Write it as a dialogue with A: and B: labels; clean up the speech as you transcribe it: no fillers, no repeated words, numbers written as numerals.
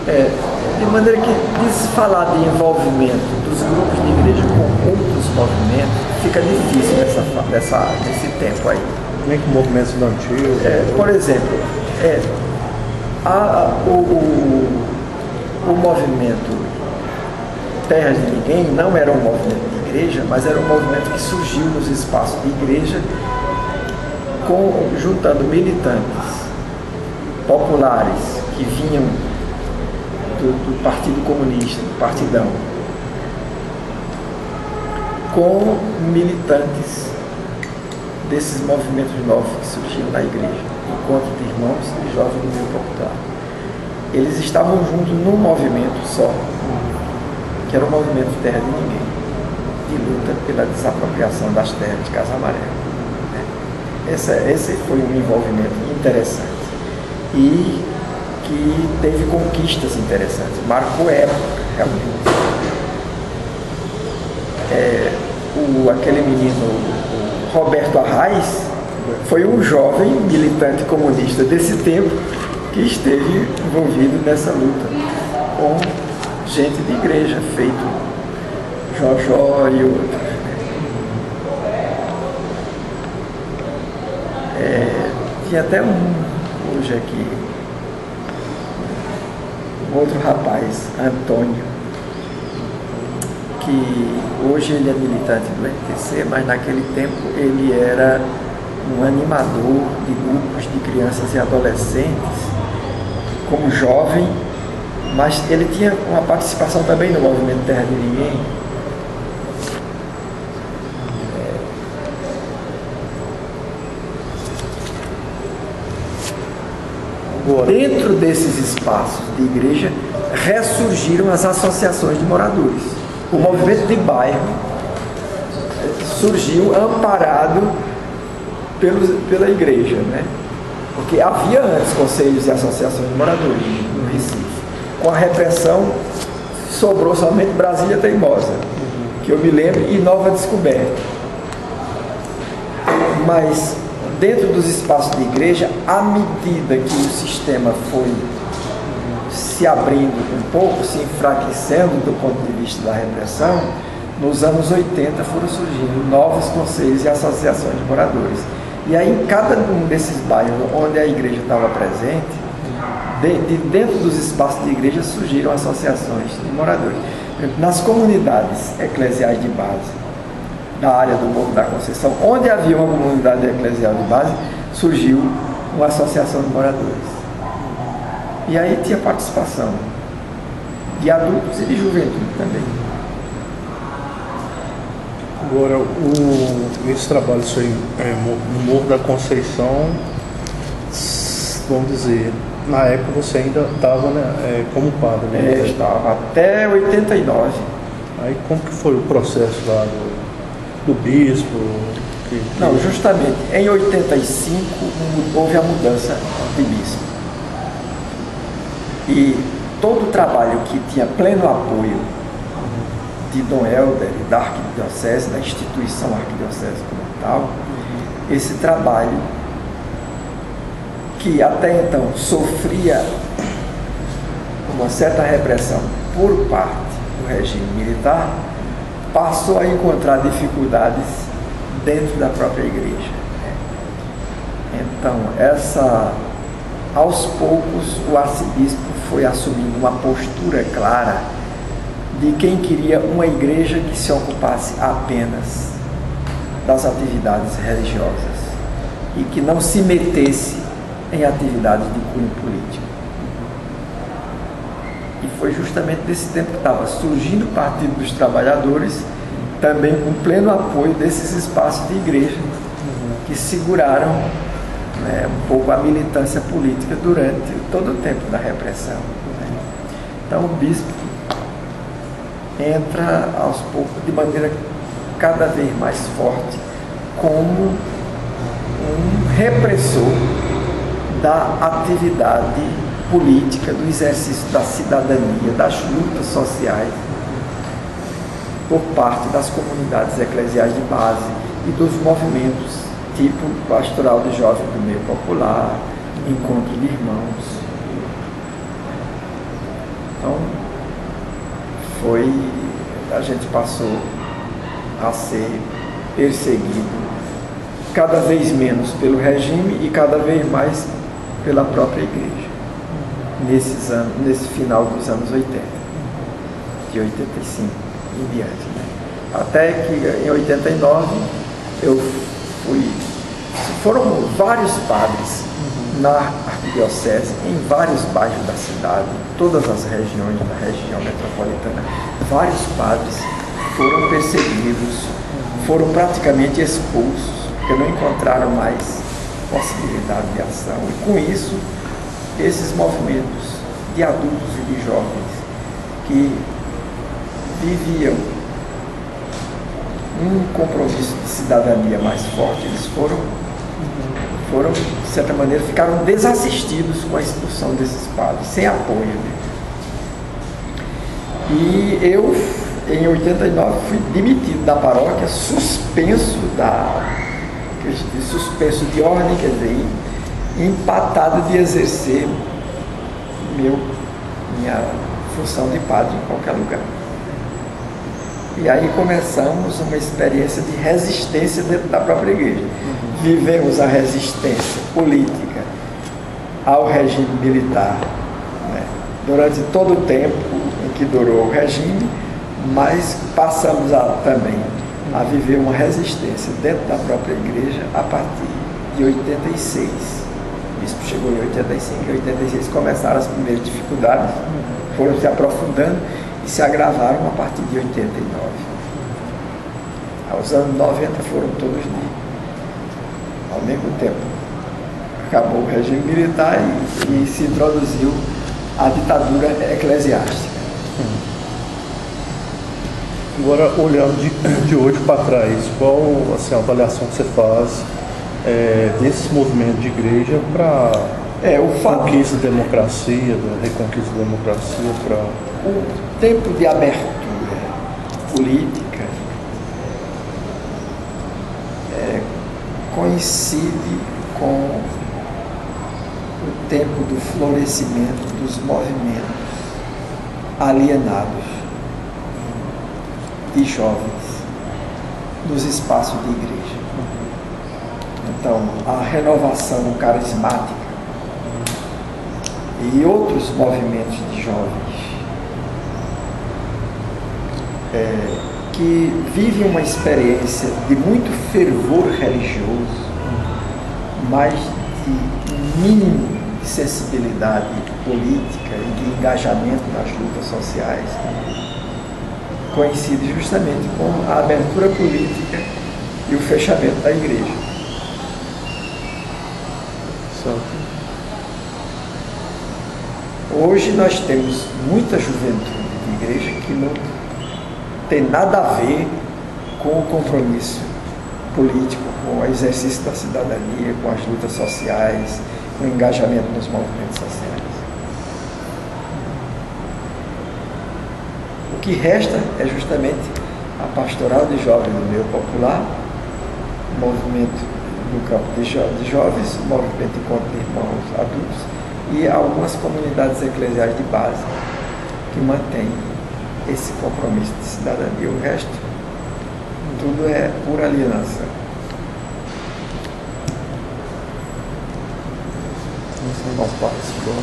A: De maneira que falar de envolvimento dos grupos de igreja com outros movimentos fica difícil nesse tempo aí.
B: Nem com o movimento estudantil.
A: Por exemplo, o movimento Terras de Ninguém não era um movimento de igreja, mas era um movimento que surgiu nos espaços de igreja, juntando militantes populares que vinham do Partido Comunista, do Partidão, com militantes desses movimentos novos que surgiam na igreja, Encontro de Irmãos e Jovens do Meio Popular. Eles estavam juntos num movimento só, que era o movimento Terra de Ninguém, de luta pela desapropriação das terras de Casa Amarela. Esse foi um envolvimento interessante e que teve conquistas interessantes, marcou época, realmente. Aquele menino, o Roberto Arraes, foi um jovem militante comunista desse tempo que esteve envolvido nessa luta com gente de igreja, feito Jojó e outros. Tinha até hoje aqui, um outro rapaz, Antônio, que hoje ele é militante do MTC, mas naquele tempo ele era um animador de grupos de crianças e adolescentes, como jovem, mas ele tinha uma participação também no movimento Terra de Ninguém. Dentro desses espaços de igreja, ressurgiram as associações de moradores. O movimento de bairro surgiu amparado pela igreja, né? Porque havia antes conselhos e associações de moradores no Recife. Com a repressão, sobrou somente Brasília Teimosa, que eu me lembro, e Nova Descoberta. Mas dentro dos espaços de igreja, à medida que o sistema foi se abrindo um pouco, se enfraquecendo do ponto de vista da repressão, nos anos 80 foram surgindo novos conselhos e associações de moradores. E aí, em cada um desses bairros onde a igreja estava presente, dentro dos espaços de igreja surgiram associações de moradores. Nas comunidades eclesiais de base, da área do Morro da Conceição, onde havia uma comunidade eclesial de base, surgiu uma associação de moradores. E aí tinha participação de adultos e de juventude também.
B: Agora, esse trabalho no Morro da Conceição, vamos dizer, na época você ainda estava, né, como padre, né?
A: Estava até 89.
B: Aí como que foi o processo lá do bispo?
A: Não, justamente, em 85 houve a mudança de bispo. E todo o trabalho que tinha pleno apoio de Dom Helder e da arquidiocese, da instituição arquidiocese como tal, esse trabalho que até então sofria uma certa repressão por parte do regime militar, passou a encontrar dificuldades dentro da própria igreja. Então, aos poucos, o arcebispo foi assumindo uma postura clara de quem queria uma igreja que se ocupasse apenas das atividades religiosas e que não se metesse em atividades de cunho político. E foi justamente nesse tempo que estava surgindo o Partido dos Trabalhadores, também com pleno apoio desses espaços de igreja que seguraram, né, um pouco a militância política durante todo o tempo da repressão. Né? Então o bispo entra aos poucos de maneira cada vez mais forte como um repressor da atividade política, do exercício da cidadania, das lutas sociais por parte das comunidades eclesiais de base e dos movimentos tipo Pastoral de Jovens do Meio Popular, Encontro de Irmãos. a gente passou a ser perseguido cada vez menos pelo regime e cada vez mais pela própria igreja, nesse final dos anos 80, de 85 em diante, né? Até que em 89 foram vários padres na arquidiocese, em vários bairros da cidade, todas as regiões da região metropolitana, vários padres foram perseguidos, foram praticamente expulsos, porque não encontraram mais possibilidade de ação. E com isso, esses movimentos de adultos e de jovens que viviam um compromisso de cidadania mais forte, eles foram, de certa maneira, ficaram desassistidos com a expulsão desses padres, sem apoio, né? E eu, em 89, fui demitido da paróquia, suspenso de ordem, quer dizer, empatado de exercer minha função de padre em qualquer lugar. E aí começamos uma experiência de resistência dentro da própria igreja. Vivemos a resistência política ao regime militar, né, durante todo o tempo em que durou o regime, mas passamos também a viver uma resistência dentro da própria igreja a partir de 86. O bispo chegou em 85, em 86 começaram as primeiras dificuldades, foram se aprofundando e se agravaram a partir de 89. Aos anos 90 foram todos ao mesmo tempo. Acabou o regime militar e se introduziu a ditadura eclesiástica.
B: Agora, olhando de hoje para trás, qual assim, a avaliação que você faz desse movimento de igreja para conquista da democracia, da reconquista da democracia?
A: O tempo de abertura política coincide com o tempo do florescimento dos movimentos alienados de jovens nos espaços de igreja. Então, a renovação carismática e outros movimentos de jovens que vivem uma experiência de muito fervor religioso, mas de mínimo de sensibilidade política e de engajamento nas lutas sociais, coincide justamente com a abertura política e o fechamento da igreja. Hoje nós temos muita juventude de igreja que não tem nada a ver com o compromisso político, com o exercício da cidadania, com as lutas sociais, com o engajamento nos movimentos sociais. O que resta é justamente a pastoral de jovens do meio popular, o movimento no campo de jovens, o movimento de encontro de irmãos adultos e algumas comunidades eclesiais de base que mantêm esse compromisso de cidadania. O resto, tudo é pura alienação.
B: Não participou.